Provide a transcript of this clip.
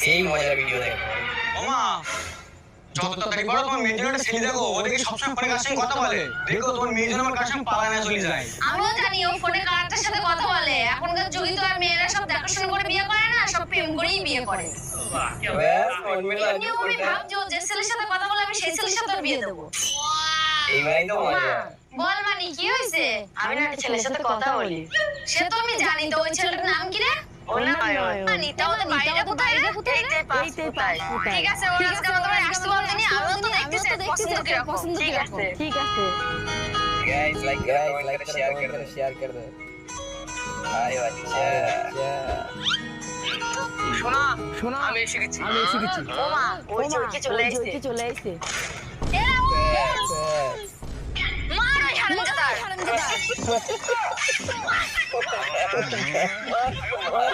সেই মজার ভিডিও দেখো। ওমা যত তাড়াতাড়ি পারো তোমার মেয়ের জন্য একটা ছেলে দেখো, ও দেখে সবসময় ফোনে কার সঙ্গে কথা বলে, দেখো তোমার মেয়ের জন্য আমার কার সঙ্গে পালায় না চলে যায়। আমিও জানি ও ফোনে কারেক্টের সাথে কথা বলে। এখনকার যুগে তো আর মেয়েরা সব দেখাশোনা করে বিয়ে করে না, সব প্রেম করেই বিয়ে করে। ব্যাস মন মেলা এমনিও আমি ভাবছি ও যে ছেলের সাথে কথা বলে আমি সেই ছেলের সাথে ওর বিয়ে দেবো। এইবারই তো মজা। বল মানি কি হয়েছে? আমি না একটা ছেলের সাথে কথা বলি। সে তো আমি জানি, তো ওই ছেলেটার নাম কি রে? ওর নাম নয়ন। মানি তাও তো বাইরে কোথায় রে? এইটাই পাঁচ ফুটায়। ঠিক আছে, ওর আজকে আমাদের আসতে বলতে নি, আমিও তো দেখতেছি পছন্দ কিরকম। ঠিক আছে ঠিক আছে। गाइस लाइक करो, शेयर कर दो। अरे अच्छा শোনা শোনা আমি এসে গেছি। গেছি। ওমা ওই যে ওইকে চলে আসছে। চলে আসছে। এরা ও बस মার ওই হারামজাদা। बस